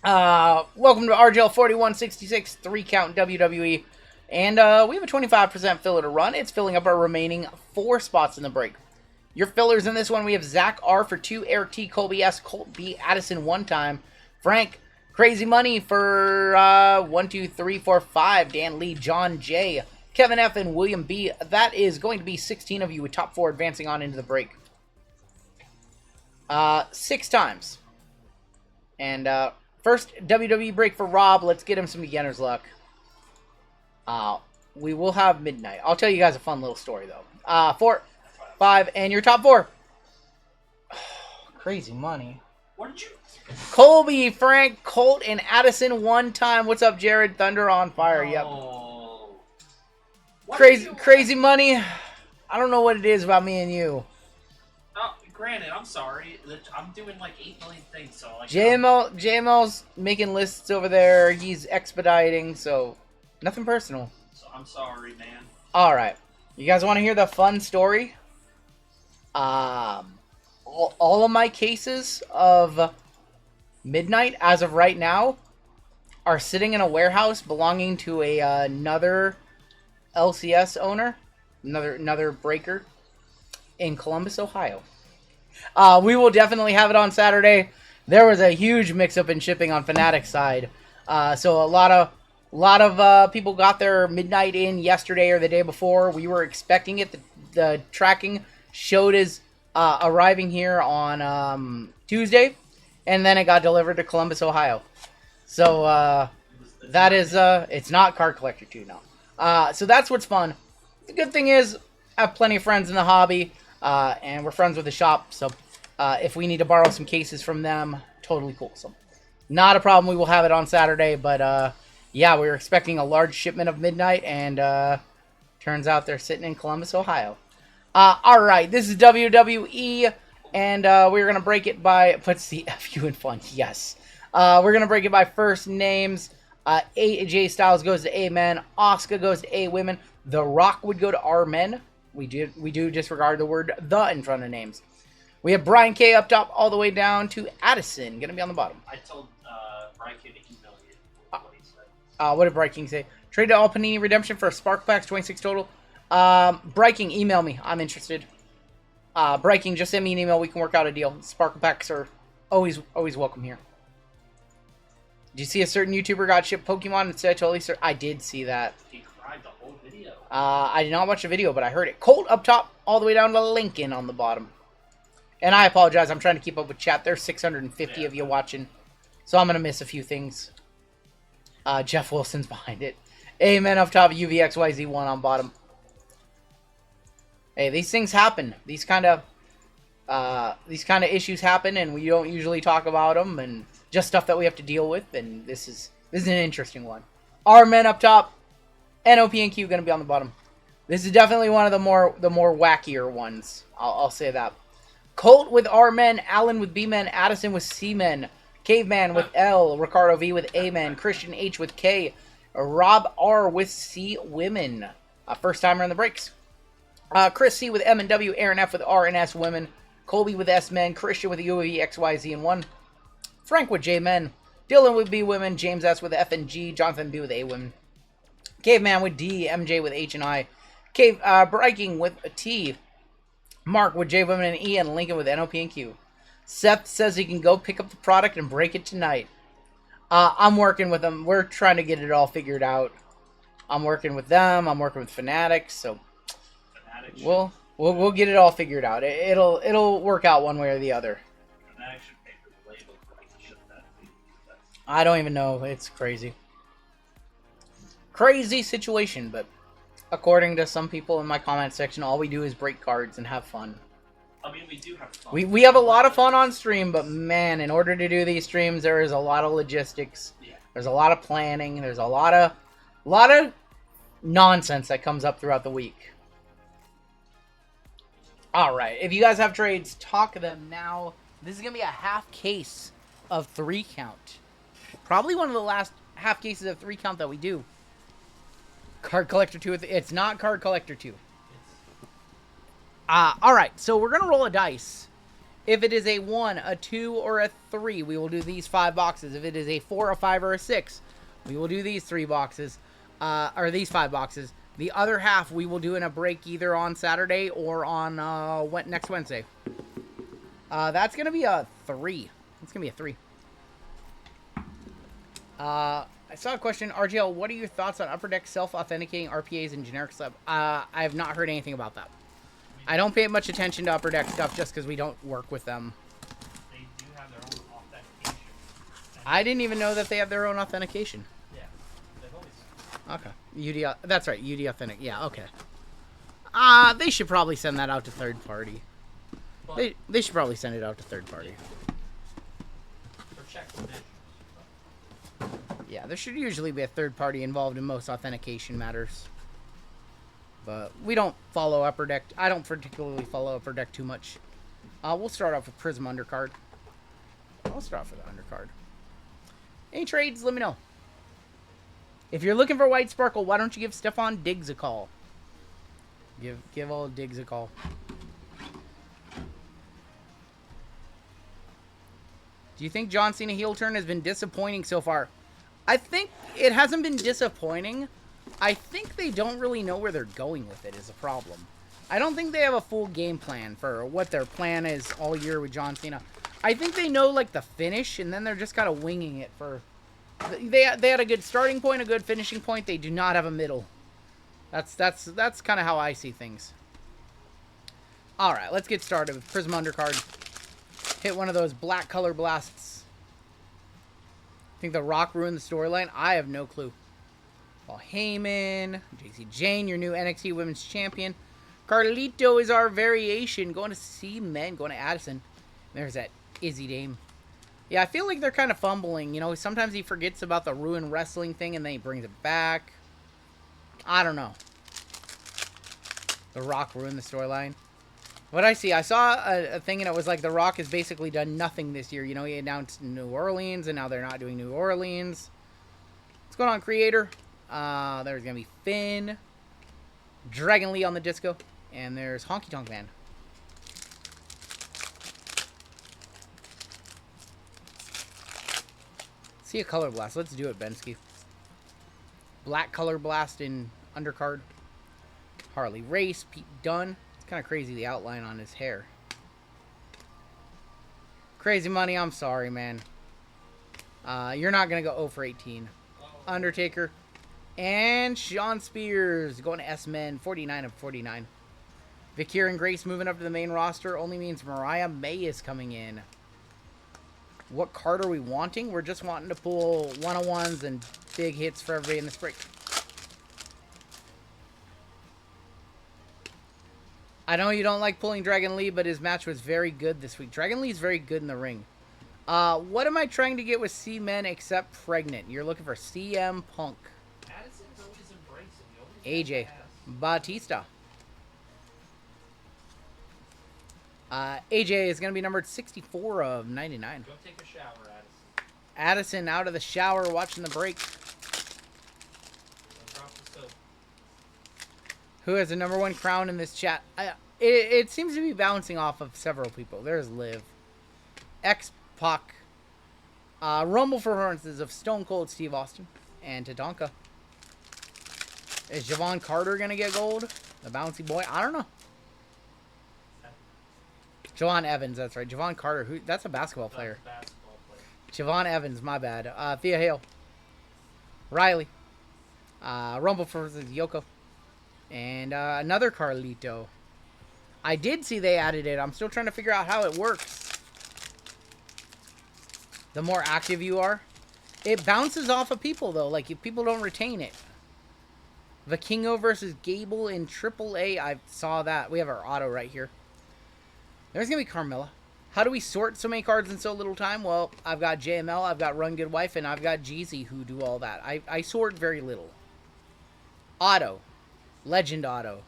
Welcome to RGL 4166 3 count WWE. And we have a 25% filler to run. It's filling up our remaining 4 spots in the break. Your fillers in this one, we have Zach R for 2, Eric T, Colby S, Colt B, Addison 1 time, Frank, Crazy Money for 1, 2, 3, 4, 5, Dan Lee, John J, Kevin F, and William B. That is going to be 16 of you with top 4 advancing on into the break. 6 times. And first WWE break for Rob. Let's get him some beginner's luck. We will have midnight. I'll tell you guys a fun little story, though. 4, 5, and your top 4. Crazy money. What did you... Colby, Frank, Colt, and Addison 1 time. What's up, Jared? Thunder on fire. Yep. Crazy money. I don't know what it is about me and you. Granted, I'm sorry. I'm doing like 8 million things, so like... JML's making lists over there. He's expediting, so nothing personal. So I'm sorry, man. Alright. You guys want to hear the fun story? All of my cases of midnight, as of right now, are sitting in a warehouse belonging to another LCS owner, another breaker, in Columbus, Ohio. We will definitely have it on Saturday. There was a huge mix-up in shipping on Fnatic's side. So a lot of people got their midnight in yesterday or the day before. We were expecting it. The tracking showed as arriving here on Tuesday, and then it got delivered to Columbus, Ohio. So that is it's not Card Collector 2 now. So that's what's fun. The good thing is I have plenty of friends in the hobby. And we're friends with the shop, so if we need to borrow some cases from them, totally cool. So, not a problem. We will have it on Saturday, but yeah, we were expecting a large shipment of midnight, and turns out they're sitting in Columbus, Ohio. All right, this is WWE, and we're gonna break it by puts the FU in fun. Yes, we're gonna break it by first names. AJ Styles goes to A men. Asuka goes to A women. The Rock would go to R men. We do disregard the word "the" in front of names. We have Brian K up top all the way down to Addison. Going to be on the bottom. I told Brian K to email you what he said. What did Bright King say? Trade to all Panini Redemption for Spark Packs, 26 total. Bright King, email me. I'm interested. Bright King, just send me an email. We can work out a deal. Sparkle Packs are always welcome here. Did you see a certain YouTuber got shipped Pokemon instead? Totally, sir. I did see that. He cried the whole video. I did not watch the video, but I heard it. Colt up top, all the way down to Lincoln on the bottom. And I apologize, I'm trying to keep up with chat. There's 650 of you watching, so I'm going to miss a few things. Jeff Wilson's behind it. Amen up top, UVXYZ1 on bottom. Hey, these things happen. These kind of issues happen, and we don't usually talk about them, and just stuff that we have to deal with, and this is an interesting one. R men up top. NOP and Q going to be on the bottom. This is definitely one of the more wackier ones. I'll say that. Colt with R men, Allen with B men, Addison with C men, Caveman with L, Ricardo V with A men, Christian H with K, Rob R with C women. First timer in the breaks. Chris C with M and W, Aaron F with R and S women, Colby with S men, Christian with UV XYZ and 1, Frank with J men, Dylan with B women, James S with F and G, Jonathan B with A women. Caveman with D, MJ with H and I, Breaking with a T, Mark with J women and E, and Lincoln with NOP and Q. Seth says he can go pick up the product and break it tonight. I'm working with them. We're trying to get it all figured out. I'm working with them. I'm working with Fanatics, so we'll get it all figured out. It'll work out one way or the other. Fanatics should pay for the label for to ship that. I don't even know. It's crazy. Crazy situation, but according to some people in my comment section, all we do is break cards and have fun. I mean, we do have fun. We have a lot of fun on stream, but man, in order to do these streams, there is a lot of logistics. Yeah. There's a lot of planning. There's a lot of nonsense that comes up throughout the week. All right, if you guys have trades, talk them now. This is gonna be a half case of 3 count. Probably one of the last half cases of 3 count that we do. Card Collector 2. It's not Card Collector 2. Alright, so we're going to roll a dice. If it is a 1, a 2, or a 3, we will do these 5 boxes. If it is a 4, a 5, or a 6, we will do these 3 boxes. Or these 5 boxes. The other half we will do in a break either on Saturday or on next Wednesday. That's going to be a 3. It's going to be a 3. I saw a question. RGL, what are your thoughts on Upper Deck self-authenticating RPAs and generic stuff? I have not heard anything about that. I don't pay much attention to Upper Deck stuff just because we don't work with them. They do have their own authentication. I didn't even know that they have their own authentication. Yeah, they've always. Okay. UD, that's right. UD Authentic. Yeah, okay. They should probably send that out to third party. They should probably send it out to third party. For check conditions. Yeah, there should usually be a third party involved in most authentication matters. But we don't follow Upper Deck. I don't particularly follow Upper Deck too much. We'll start off with Prism Undercard. I'll start off with the Undercard. Any trades, let me know. If you're looking for White Sparkle, why don't you give Stephon Diggs a call? Give old Diggs a call. Do you think John Cena heel turn has been disappointing so far? I think it hasn't been disappointing. I think they don't really know where they're going with it is a problem. I don't think they have a full game plan for what their plan is all year with John Cena. I think they know like the finish, and then they're just kind of winging it for... They had a good starting point, a good finishing point. They do not have a middle. That's kind of how I see things. All right, let's get started with Prism Undercard. Hit one of those black color blasts. Think The Rock ruined the storyline? I have no clue. Paul Heyman, JC Jane, your new NXT Women's Champion. Carlito is our variation. Going to C-Men, going to Addison. There's that Izzy Dame. Yeah, I feel like they're kind of fumbling. You know, sometimes he forgets about the ruined wrestling thing and then he brings it back. I don't know. The Rock ruined the storyline. What I see, I saw a thing and it was like The Rock has basically done nothing this year. You know, he announced New Orleans and now they're not doing New Orleans. What's going on, Creator? There's going to be Finn. Dragon Lee on the disco. And there's Honky Tonk Man. See a color blast. Let's do it, Bensky. Black color blast in undercard. Harley Race, Pete Dunne. It's kind of crazy, the outline on his hair. Crazy Money, I'm sorry, man. You're not going to go 0 for 18. Undertaker. And Sean Spears going to S-Men, 49 of 49. Vikir and Grace moving up to the main roster only means Mariah May is coming in. What card are we wanting? We're just wanting to pull one-on-ones and big hits for everybody in this break. I know you don't like pulling Dragon Lee, but his match was very good this week. Dragon Lee's very good in the ring. What am I trying to get with C-Men except pregnant? You're looking for CM Punk. Addison's always embracing. AJ. Batista. AJ is going to be numbered 64 of 99. Go take a shower, Addison. Addison out of the shower watching the break. Don't drop the soap. Who has the #1 crown in this chat? It seems to be bouncing off of several people. There's Liv. X-Pac. Rumble performances of Stone Cold Steve Austin and Tatanka. Is Javon Carter going to get gold? The bouncy boy? I don't know. Javon Evans, that's right. Javon Carter, that's a basketball player. Javon Evans, my bad. Thea Hale. Riley. Rumble versus Yoko. And another Carlito. I did see they added it. I'm still trying to figure out how it works. The more active you are. It bounces off of people, though. Like, if people don't retain it. Vikingo versus Gable in AAA. I saw that. We have our auto right here. There's going to be Carmella. How do we sort so many cards in so little time? Well, I've got JML, I've got Run Good Wife, and I've got Jeezy who do all that. I sort very little. Auto. Legend Auto.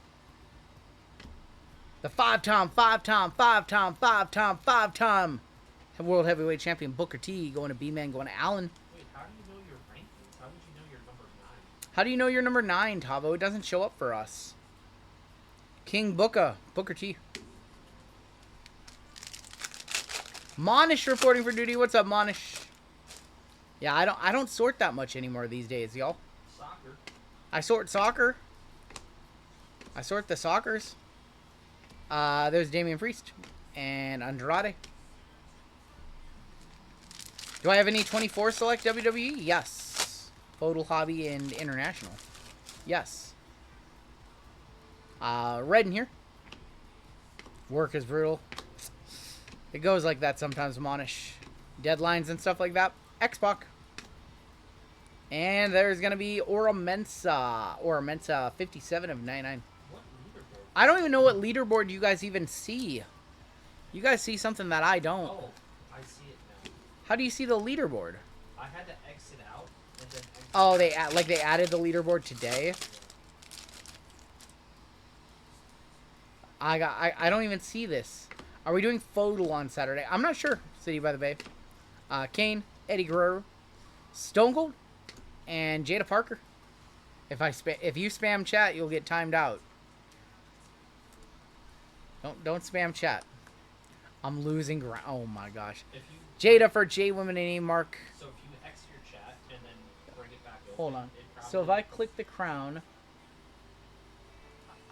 The five-time World Heavyweight Champion Booker T going to B-Man, going to Allen. Wait, how do you know your rankings? How would you know you're number 9? How do you know you're number 9, Tavo? It doesn't show up for us. King Booker T. Monish reporting for duty. What's up, Monish? Yeah, I don't sort that much anymore these days, y'all. Soccer. I sort soccer. I sort the soccers. There's Damian Priest and Andrade. Do I have any 24 select WWE? Yes. Photo Hobby and International. Yes. Red in here. Work is brutal. It goes like that sometimes, Monish. Deadlines and stuff like that. X-Pac. And there's going to be Aura Mensa. 57 of 99. What leaderboard? I don't even know what leaderboard you guys even see. You guys see something that I don't. Oh, I see it now. How do you see the leaderboard? I had to exit out and then exit. Oh, they added the leaderboard today. I don't even see this. Are we doing photo on Saturday? I'm not sure. City by the Bay. Kane, Eddie Guerrero, Stone Cold, and Jada Parker. If you spam chat, you'll get timed out. Don't spam chat. I'm losing ground. Oh my gosh. If you, Jada for J Women and A Mark. so if you exit your chat and then bring it back open. Hold on. it probably- So if I click the crown,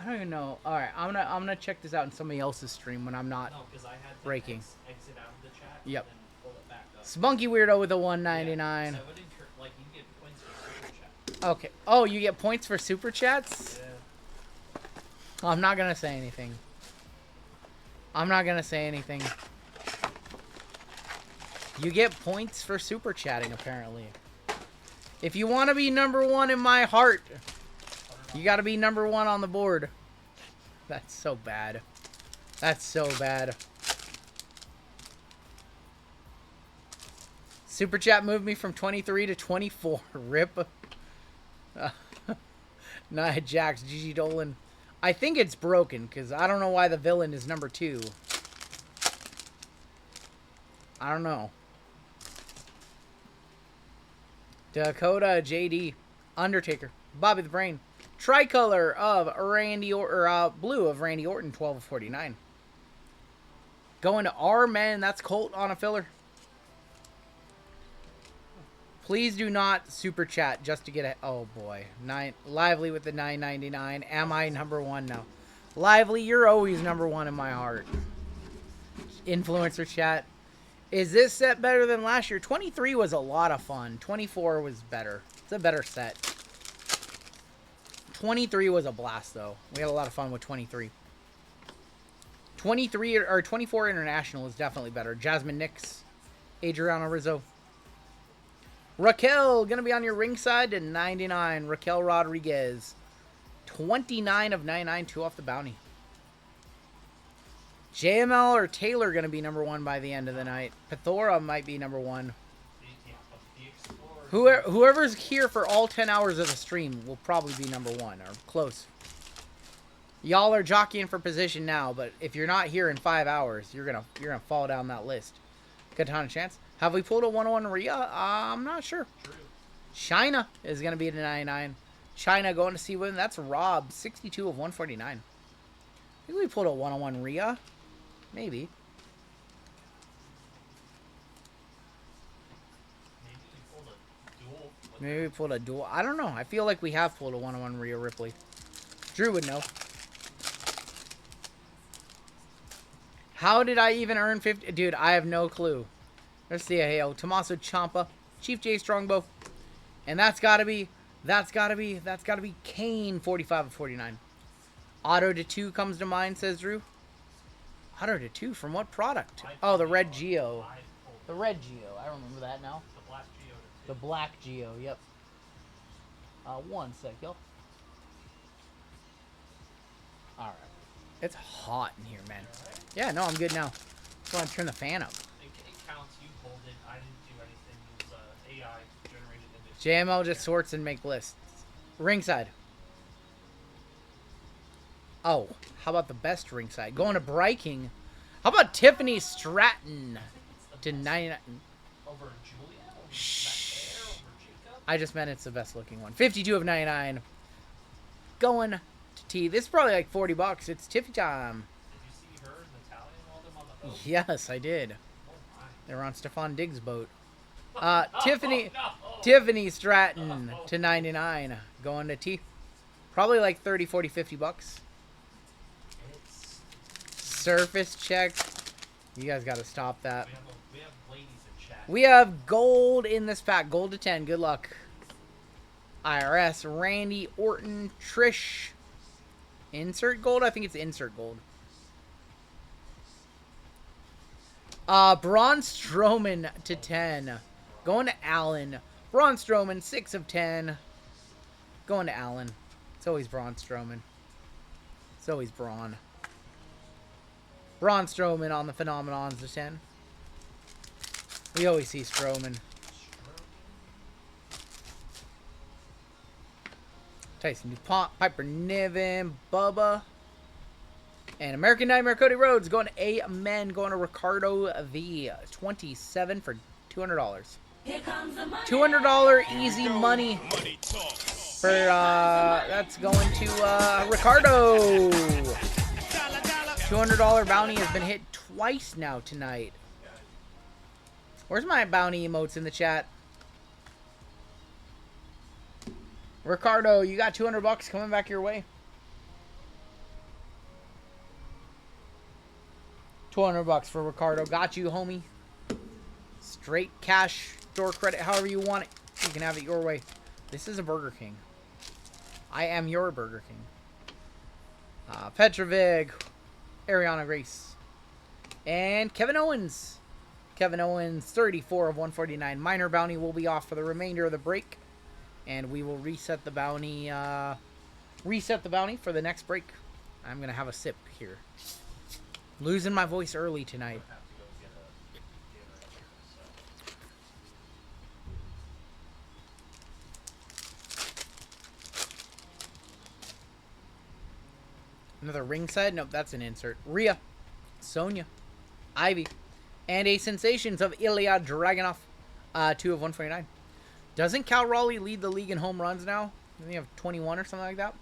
I don't even know. All right, I'm gonna check this out in somebody else's stream when I'm not. No, because I had to breaking. exit out of the chat Yep. and then pull it back up. Spunky Weirdo with a Yeah, 199. so it like you get points for super chat. Okay. Oh, you get points for super chats? Yeah. I'm not gonna say anything. I'm not gonna say anything. You get points for super chatting, apparently. If you want to be number one in my heart, you gotta be number one on the board. That's so bad. That's so bad. Super chat moved me from 23 to 24. Rip. Nia Jax, Gigi Dolan. I think it's broken, because I don't know why the villain is number 2. I don't know. Dakota, JD, Undertaker, Bobby the Brain, Tricolor of Randy Blue of Randy Orton, 12 of 49. Going to our men, that's Colt on a filler. Please do not super chat just to get a. Oh boy, Lively with the 9.99. Am I number one now? Lively, you're always number one in my heart. Influencer chat. Is this set better than last year? 23 was a lot of fun. 24 was better. It's a better set. 23 was a blast though. We had a lot of fun with 23. 23 or 24 International is definitely better. Jasmine Nix, Adriana Rizzo. Raquel, gonna be on your ringside to 99. Raquel Rodriguez. 29 of 99, 2 off the bounty. JML or Taylor gonna be number one by the end of the night. Pithora might be number one. Whoever's here for all 10 hours of the stream will probably be number one, or close. Y'all are jockeying for position now, but if you're not here in 5 hours, you're gonna fall down that list. Katana Chance. Have we pulled a 101 Rhea? I'm not sure. True. China is going to be at a 99. China going to see women. That's Rob, 62 of 149. I think we pulled a 101 Rhea. Maybe. Maybe we pulled a duel. I don't know. I feel like we have pulled a 101 Rhea Ripley. Drew would know. How did I even earn 50? Dude, I have no clue. Let's see. Hey, Tommaso Ciampa, Chief J Strongbow, and that's gotta be Kane, 45 of 49. Auto to 2 comes to mind, says Drew. Auto to 2 from what product? Oh, the Red Geo. The Red Geo. I remember that now. The Black Geo. The Black Geo. Yep. One sec, yo. All right. It's hot in here, man. Yeah, no, I'm good now. Just want to turn the fan up. It counts. You pulled it. I didn't do anything. It was AI generated image. JML just sorts and make lists. Ringside. Oh, how about the best ringside? Going to Breaking. How about Tiffany Stratton to 99? Over Julia? Over Shh. Over Jacob? I just meant it's the best looking one. 52 of 99. Going to T. This is probably like $40. It's Tiffy time. Did you see her and Natalia and all them on the boat? Yes, I did. Oh They were on Stephon Diggs' boat. No. Tiffany Stratton to 99. Going to T. Probably like 30, 40, 50 bucks. It's, Surface check. You guys got to stop that. we have ladies in chat. We have gold in this pack. Gold to 10. Good luck. IRS. Randy Orton. Trish. Insert gold? I think it's insert gold. Braun Strowman to 10. Going to Allen. Braun Strowman, 6 of 10. Going to Allen. It's always Braun Strowman. It's always Braun. Braun Strowman on the Phenomenons to 10. We always see Strowman. Tyson DuPont, Piper Niven, Bubba. And American Nightmare Cody Rhodes going to Amen. Going to Ricardo V. 27 for $200. $200 easy money for that's going to Ricardo. $200 bounty has been hit twice now tonight. Where's my bounty emotes in the chat? Ricardo, you got 200 bucks coming back your way. 200 bucks for Ricardo. Got you, homie. Straight cash, store credit, however you want it. You can have it your way. This is a Burger King. I am your Burger King. Petrovic, Ariana Grace, and Kevin Owens. Kevin Owens, 34 of 149. Minor bounty will be off for the remainder of the break. And we will reset the bounty for the next break. I'm going to have a sip here. Losing my voice early tonight. Another ringside? Nope, that's an insert. Rhea, Sonya, Ivy, and a Sensations of Ilya Dragunov. 2 of 149. Doesn't Cal Raleigh lead the league in home runs now? I think you have 21 or something like that.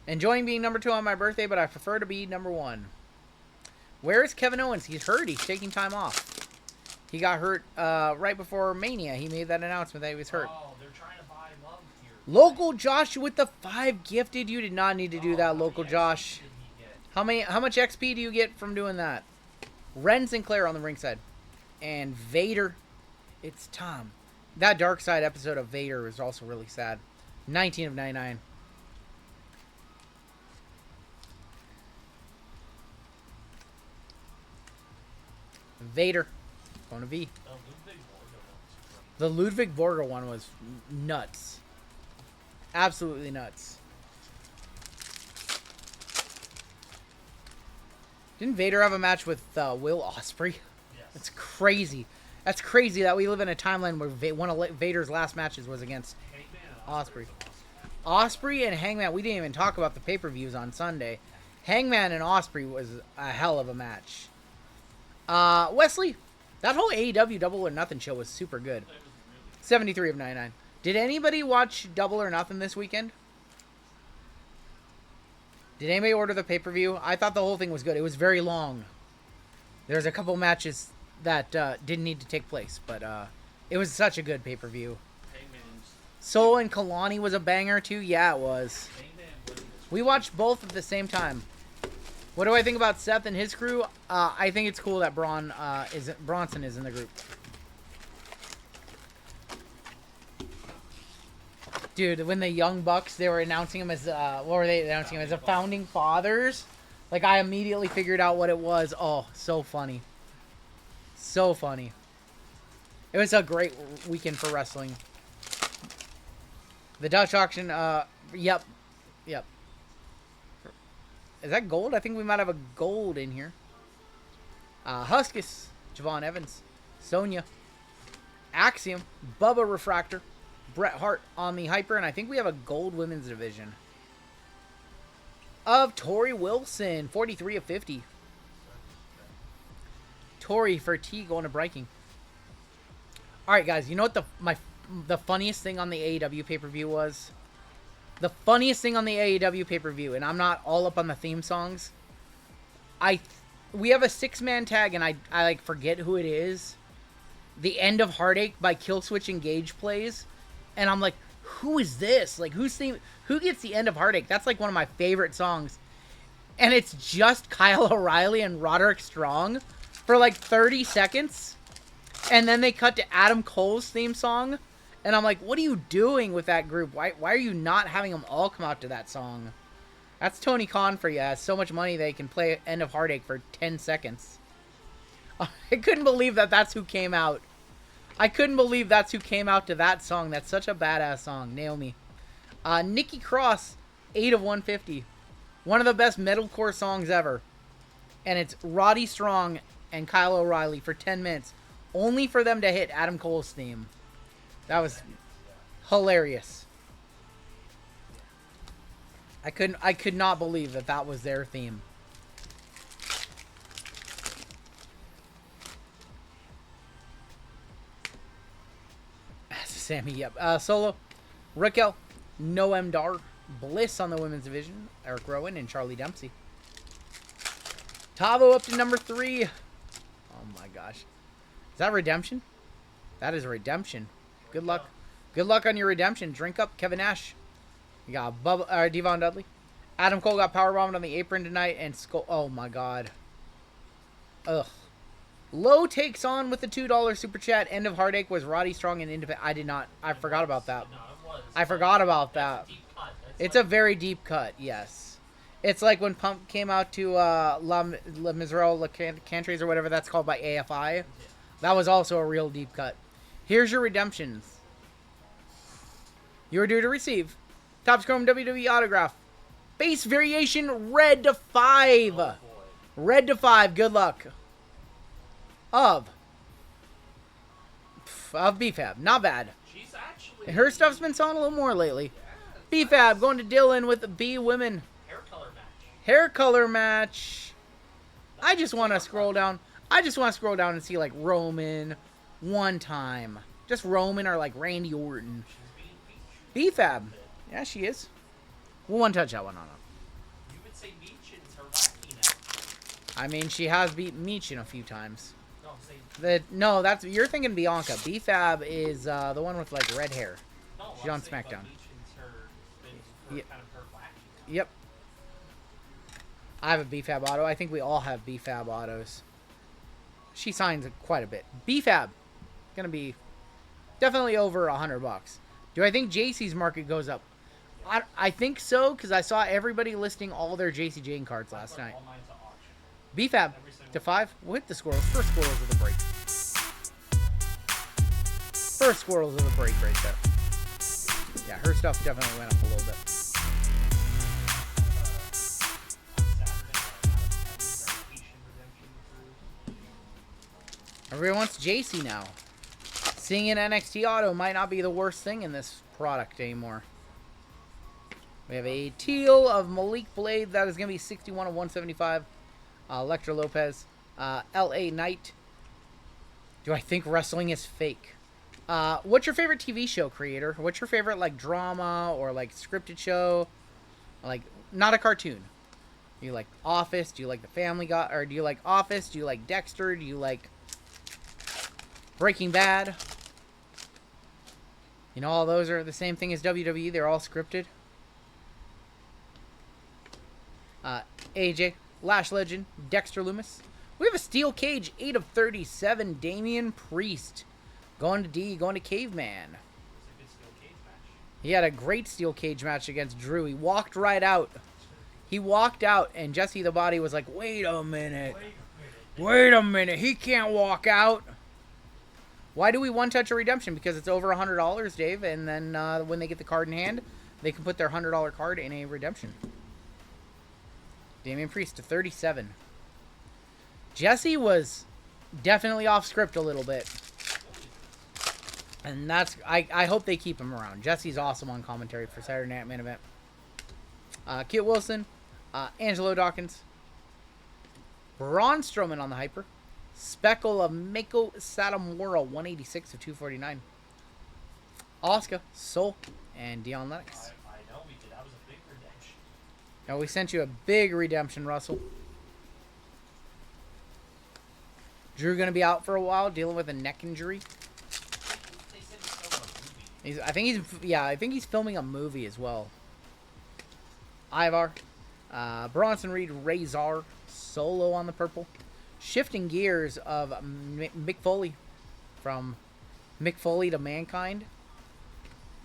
Enjoying being number 2 on my birthday, but I prefer to be number 1. Where is Kevin Owens? He's hurt. He's taking time off. He got hurt right before Mania. He made that announcement that he was hurt. Oh, they're trying to buy love here. Local Josh with the 5 gifted. You did not need to do that, Local Josh. How much XP do you get from doing that? Ren Sinclair on the ringside. And Vader. It's Tom. That Dark Side episode of Vader was also really sad. 19 of 99. Vader. Going to V. The Ludwig Borga one was nuts. Absolutely nuts. Didn't Vader have a match with Will Ospreay? Yes. That's crazy. That's crazy that we live in a timeline where one of Vader's last matches was against Ospreay. Ospreay and Hangman. We didn't even talk about the pay-per-views on Sunday. Hangman and Ospreay was a hell of a match. Wesley, that whole AEW Double or Nothing show was super good. 73 of 99. Did anybody watch Double or Nothing this weekend? Did anybody order the pay-per-view? I thought the whole thing was good. It was very long. There's a couple matches that didn't need to take place, but it was such a good pay-per-view. Solo and Kalani was a banger too. Yeah, it was. We watched both at the same time. What do I think about Seth and his crew? I think it's cool that Bronson is in the group. Dude, when the Young Bucks, they were announcing him as, what were they announcing him as? The Founding Fathers? Like, I immediately figured out what it was. Oh, so funny. So funny. It was a great weekend for wrestling. The Dutch auction, yep. Yep. Is that gold? I think we might have a gold in here. Huskus, Javon Evans, Sonya, Axiom, Bubba Refractor, Bret Hart on the Hyper, and I think we have a gold women's division. Of Tori Wilson, 43 of 50. Tori for T going to Breaking. Alright guys, you know what the funniest thing on the AEW pay-per-view was? The funniest thing on the AEW pay-per-view, and I'm not all up on the theme songs. We have a 6-man tag, and I like forget who it is. the End of Heartache by Killswitch Engage plays, and I'm like, who is this? Like, who gets the End of Heartache? That's like one of my favorite songs. And it's just Kyle O'Reilly and Roderick Strong for like 30 seconds. And then they cut to Adam Cole's theme song. And I'm like, what are you doing with that group? Why are you not having them all come out to that song? That's Tony Khan for you. Has so much money they can play End of Heartache for 10 seconds. I couldn't believe that that's who came out. I couldn't believe that's who came out to that song. That's such a badass song. Naomi. Nikki Cross, 8 of 150. One of the best metalcore songs ever. And it's Roddy Strong and Kyle O'Reilly for 10 minutes. Only for them to hit Adam Cole's theme. That was hilarious. I could not believe that that was their theme. Sammy, yep. Solo, Raquel, Noam Dar, Bliss on the women's division, Eric Rowan, and Charlie Dempsey. Tavo up to number 3. Oh my gosh. Is that redemption? That is a redemption. Good luck. Good luck on your redemption. Drink up, Kevin Nash. You got Devon Dudley. Adam Cole got powerbombed on the apron tonight, and oh my god. Ugh. Low takes on with the $2 super chat. End of Heartache was Roddy Strong and Independent. I forgot about that. I forgot about that. It's a very deep cut, yes. It's like when Pump came out to La Miserable La Cantres or whatever that's called by AFI. That was also a real deep cut. Here's your redemptions. You're due to receive Topps Chrome WWE autograph. Base variation red to 5. Red to 5. Good luck. Of BFAB. Not bad. She's actually... Her stuff's been selling a little more lately. Yeah, BFAB going to Dylan with the B women. Hair color match. Hair color match. I just want to scroll down. I just want to scroll down and see like Roman one time. Just Roman or like Randy Orton. BFAB. Yeah, she is. We'll one touch that one on her. You would say Meech and Terwaki now. I mean, she has beat Meechin a few times. No, that's you're thinking Bianca. BFAB is the one with like red hair. no, She's on SmackDown. Yep. Yep. I have a BFAB auto. I think we all have BFAB autos. She signs quite a bit. BFAB gonna be definitely over $100. Do I think JC's market goes up? I think so because I saw everybody listing all their JC Jane cards last night. BFAB to 5. We'll hit the squirrels. First squirrels of the break. First squirrels of the break right there. Yeah, her stuff definitely went up a little bit. Everyone wants JC now. Seeing an NXT auto might not be the worst thing in this product anymore. We have a teal of Malik Blade. That is going to be 61 of 175. Electra Lopez. LA Knight. Do I think wrestling is fake? What's your favorite TV show, creator? What's your favorite like drama or like scripted show? Like not a cartoon. Do you like Office? Do you like The Family Guy? Or do you like Office? Do you like Dexter? Do you like Breaking Bad? You know, all those are the same thing as WWE. They're all scripted. AJ, Lash Legend, Dexter Loomis. We have a steel cage, 8 of 37, Damian Priest. Going to D, going to Caveman. He had a great steel cage match against Drew. He walked right out. He walked out, and Jesse the Body was like, wait a minute. Wait a minute. He can't walk out. Why do we one-touch a redemption? Because it's over $100, Dave, and then when they get the card in hand, they can put their $100 card in a redemption. Damian Priest to 37. Jesse was definitely off script a little bit. And that's... I hope they keep him around. Jesse's awesome on commentary for Saturday Night Main Event. Kit Wilson. Angelo Dawkins. Braun Strowman on the hyper. Speckle of Mako Satomura, 186 of 249. Asuka, Soul, and Dion Lennox. I know we did. That was a big redemption. Now we sent you a big redemption, Russell. Drew going to be out for a while, dealing with a neck injury. They said he's filming a movie. I think he's filming a movie as well. Ivar. Bronson Reed, Razor, Solo on the purple. Shifting gears of Mick Foley. From Mick Foley to Mankind.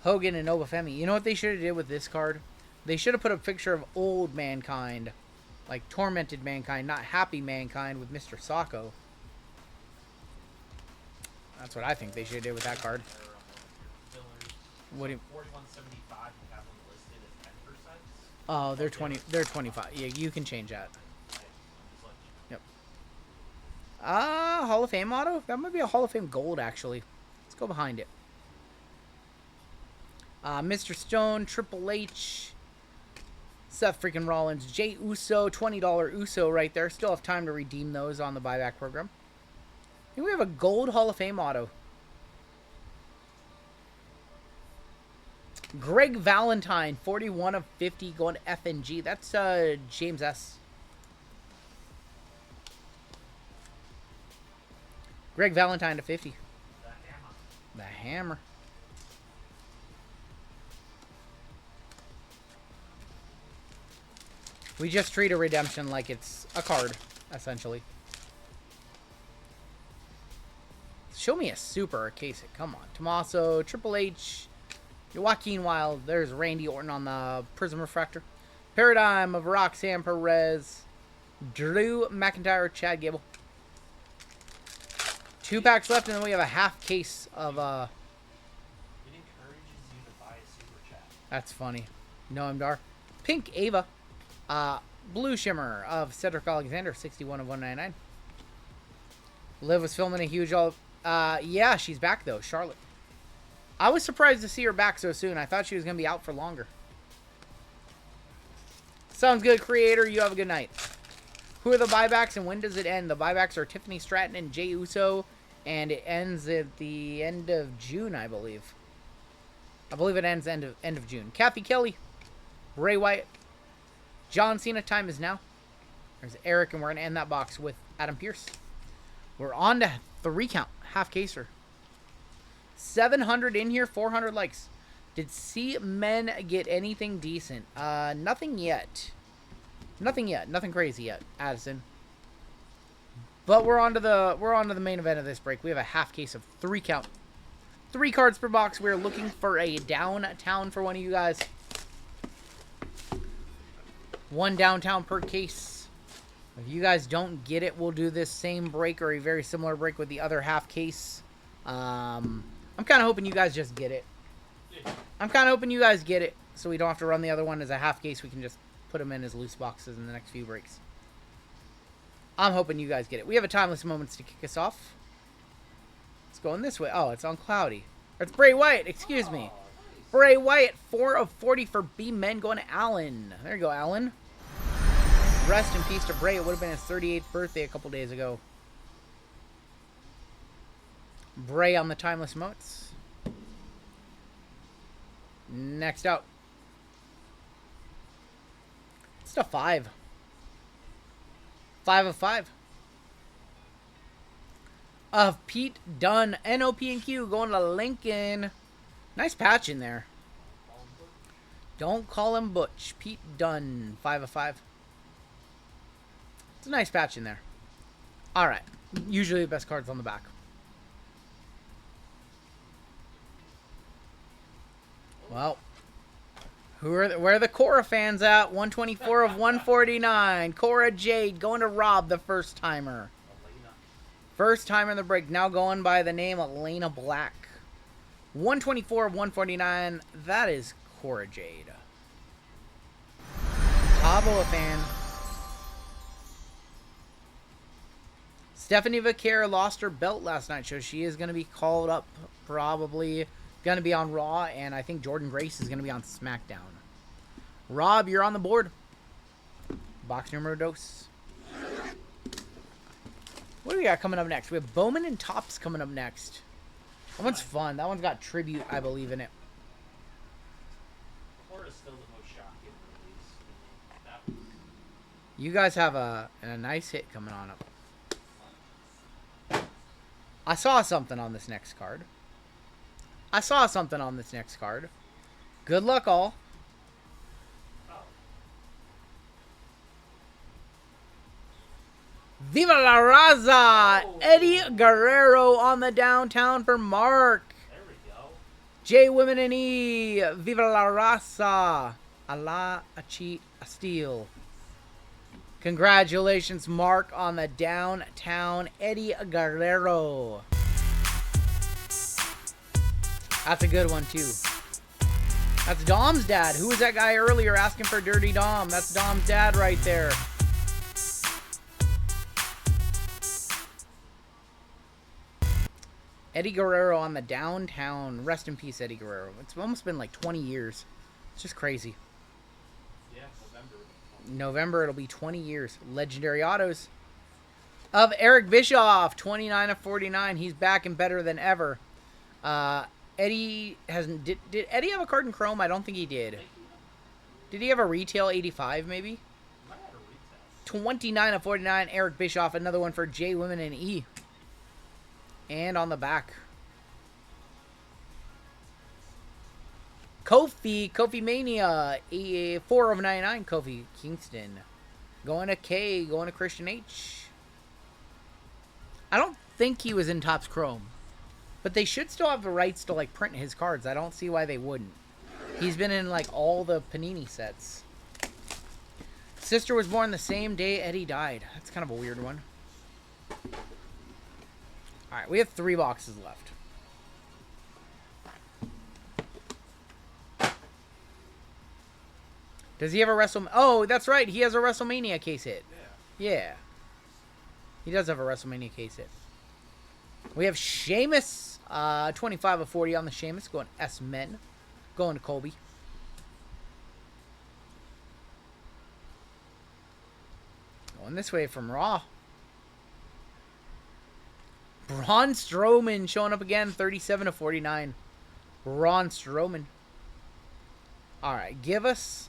Hogan and Obafemi. You know what they should have did with this card? They should have put a picture of old Mankind. Like tormented Mankind, not happy Mankind with Mr. Sacco. That's what I think they should have did with that card. What do you... 4175, you have them listed at 10%. Oh, they're 20. They're 25. Yeah, you can change that. Yep. Hall of Fame auto. That might be a Hall of Fame gold actually. Let's go behind it. Mr. Stone, Triple H, Seth freaking Rollins, Jay Uso, $20 Uso right there. Still have time to redeem those on the buyback program. I think we have a gold Hall of Fame auto. Greg Valentine, 41 of 50, going to FNG. That's James S. Greg Valentine to 50. The hammer. We just treat a redemption like it's a card, essentially. Show me a super or case it. Come on. Tommaso, Triple H, Joaquin Wilde. There's Randy Orton on the Prism Refractor. Paradigm of Roxanne Perez. Drew McIntyre, Chad Gable. 2 packs left, and then we have a half case of... It encourages you to buy a super chat. That's funny. Noam Dar. Pink Ava. Blue Shimmer of Cedric Alexander, 61 of 199. Liv was filming a huge... yeah, she's back, though. Charlotte. I was surprised to see her back so soon. I thought she was going to be out for longer. Sounds good, creator. You have a good night. Who are the buybacks and when does it end? The buybacks are Tiffany Stratton and Jay Uso, and it ends at the end of June, I believe. I believe it ends end of June. Kathy Kelly, Bray Wyatt, John Cena. Time is now. There's Eric, and we're going to end that box with Adam Pearce. We're on to the recount. Half caser. 700 in here, 400 likes. Did C-Men get anything decent? Nothing yet. Nothing yet. Nothing crazy yet, Addison. But we're on to the main event of this break. We have a half case of 3 count. 3 cards per box. We're looking for a downtown for one of you guys. 1 downtown per case. If you guys don't get it, we'll do this same break or a very similar break with the other half case. I'm kind of hoping you guys just get it. I'm kind of hoping you guys get it so we don't have to run the other one as a half case. We can just put them in as loose boxes in the next few breaks. I'm hoping you guys get it. We have a Timeless Moments to kick us off. It's going this way. Oh, it's on Cloudy. Or it's Bray Wyatt. Excuse me. Bray Wyatt, 4 of 40 for B-Men, going to Allen. There you go, Allen. Rest in peace to Bray. It would have been his 38th birthday a couple days ago. Bray on the Timeless Moments. Next out. It's a 5. 5 of 5. Of Pete Dunne. NOP and Q going to Lincoln. Nice patch in there. Don't call him Butch. Pete Dunne. 5 of 5. It's a nice patch in there. Alright. Usually the best cards on the back. Well, where are the Cora fans at? 124 of 149. Cora Jade going to Rob, the first timer. First timer in the break. Now going by the name Elena Black. 124 of 149. That is Cora Jade. Tavo a fan. Stephanie Vaquer lost her belt last night, so she is going to be called up probably. Going to be on Raw, and I think Jordan Grace is going to be on SmackDown. Rob, you're on the board. Box numero dos. What do we got coming up next? We have Bowman and Topps coming up next. That one's fun. That one's got tribute, I believe, in it. Cora's still the most shocking release. That was... You guys have a nice hit coming on up. I saw something on this next card. I saw something on this next card. Good luck, all. Oh. Viva la Raza! Oh. Eddie Guerrero on the downtown for Mark. There we go. J Women and E. Viva la Raza. Allah Achi Astil. Congratulations, Mark, on the downtown Eddie Guerrero. That's a good one, too. That's Dom's dad. Who was that guy earlier asking for Dirty Dom? That's Dom's dad right there. Eddie Guerrero on the downtown. Rest in peace, Eddie Guerrero. It's almost been like 20 years. It's just crazy. Yeah, November. November, it'll be 20 years. Legendary autos of Eric Bischoff, 29 of 49. He's back and better than ever. Eddie hasn't. Did Eddie have a card in Chrome? I don't think he did. Did he have a retail 85 maybe? Might have a retail. 29 of 49. Eric Bischoff. Another one for J Women and E. And on the back, Kofi Mania, 4 of 99. Kofi Kingston. Going to K, going to Christian H. I don't think he was in Topps Chrome, but they should still have the rights to like print his cards. I don't see why they wouldn't. He's been in like all the Panini sets. Sister was born the same day Eddie died. That's kind of a weird one. All right, we have 3 boxes left. Does he have a WrestleMania? Oh, that's right. He has a WrestleMania case hit. Yeah. He does have a WrestleMania case hit. We have Sheamus, 25 of 40 on the Sheamus, going S-Men, going to Colby. Going this way from Raw. Braun Strowman showing up again, 37 of 49. Braun Strowman. All right, give us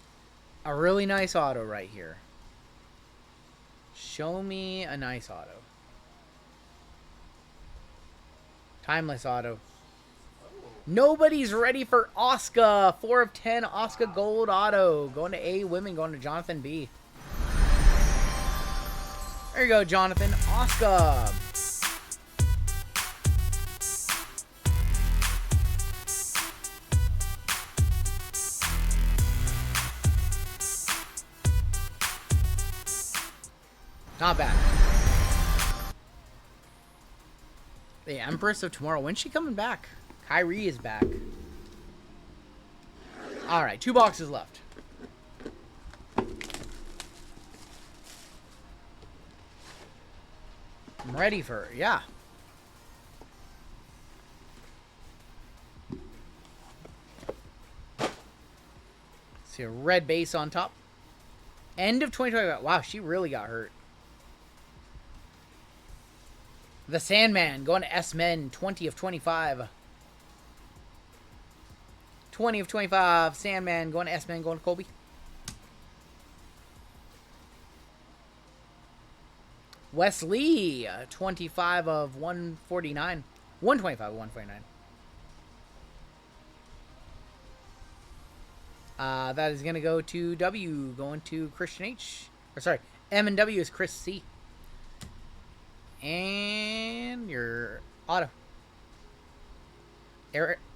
a really nice auto right here. Show me a nice auto. Timeless auto. Nobody's ready for Asuka. 4 of 10 Asuka Gold auto. Going to A Women, going to Jonathan B. There you go, Jonathan. Asuka. Not bad. The Empress of Tomorrow. When's she coming back? Kyrie is back. Alright, 2 boxes left. I'm ready for it. Yeah. See a red base on top. End of 2025. Wow, she really got hurt. The Sandman going to S-Men, 20 of 25. 20 of 25. Sandman going to S-Men, going to Colby. Wesley, 25 of 149. 125 of 149. That is going to go to W, going to Christian H. Or sorry, M and W is Chris C. And your auto.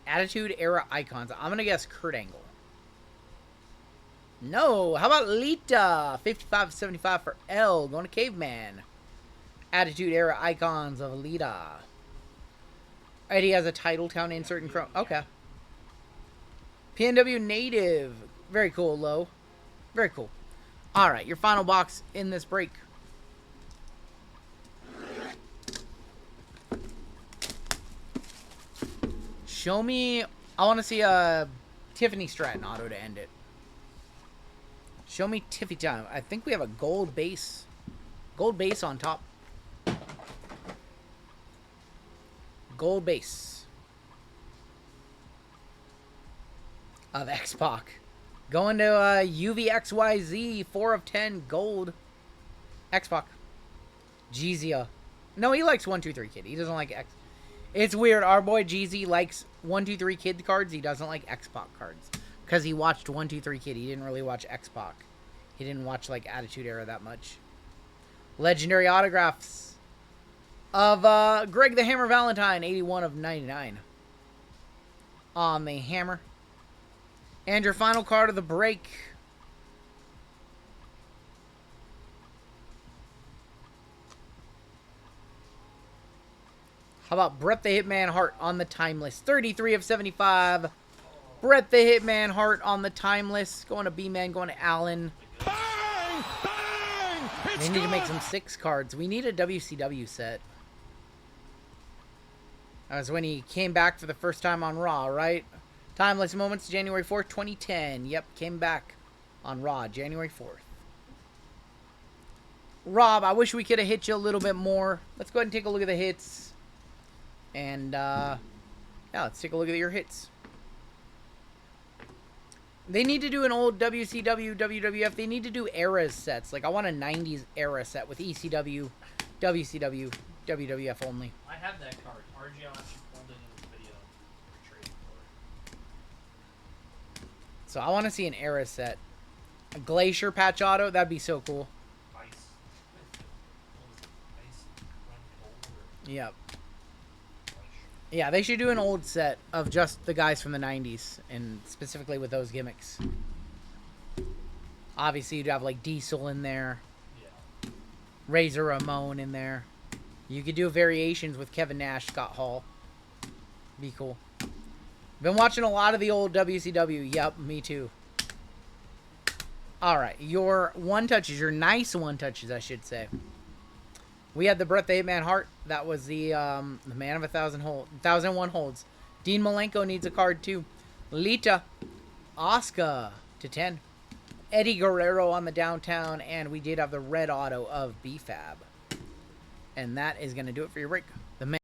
Attitude Era Icons. I'm going to guess Kurt Angle. No. How about Lita? 55 of 75 for L. Going to Caveman. Attitude Era Icons of Lita. Alright, he has a title count insert in Chrome. Okay. PNW Native. Very cool, Low. Very cool. Alright, your final box in this break. Show me... I want to see a Tiffany Stratton auto to end it. Show me Tiffy time. I think we have a gold base. Gold base on top. Gold base. Of X-Pac. Going to UVXYZ. 4 of 10 gold. X-Pac. Jeezia. No, he likes 1, 2, 3 Kid. He doesn't like X. It's weird. Our boy Jeezy likes 123 Kid cards. He doesn't like X-Pac cards. Because he watched 123 Kid. He didn't really watch X-Pac. He didn't watch, like, Attitude Era that much. Legendary autographs of Greg the Hammer Valentine, 81 of 99. On the hammer. And your final card of the break. How about Bret the Hitman Hart on the Timeless? 33 of 75. Bret the Hitman Hart on the Timeless. Going to B-Man, going to Allen. Bang! Bang! They need to make some 6 cards. We need a WCW set. That was when he came back for the first time on Raw, right? Timeless Moments, January 4th, 2010. Yep, came back on Raw, January 4th. Rob, I wish we could have hit you a little bit more. Let's go ahead and take a look at the hits. And, yeah, let's take a look at your hits. They need to do an old WCW, WWF. They need to do era sets. Like, I want a 90s era set with ECW, WCW, WWF only. I have that card. RGL actually pulled it in the video for trading for it. So I want to see an era set. A Glacier patch auto. That'd be so cool. Ice. Ice run cold or Yep. Glacier. Yeah, they should do an old set of just the guys from the 90s, and specifically with those gimmicks. Obviously, you'd have, like, Diesel in there. Yeah. Razor Ramon in there. You could do variations with Kevin Nash, Scott Hall. Be cool. Been watching a lot of the old WCW. Yep, me too. Alright, your one-touches, your nice one-touches, I should say. We had the Bret the Hitman Hart. That was the man of 1,001 holds. Dean Malenko needs a card too. Lita. Asuka to 10. Eddie Guerrero on the downtown. And we did have the red auto of BFAB. And that is going to do it for your break. The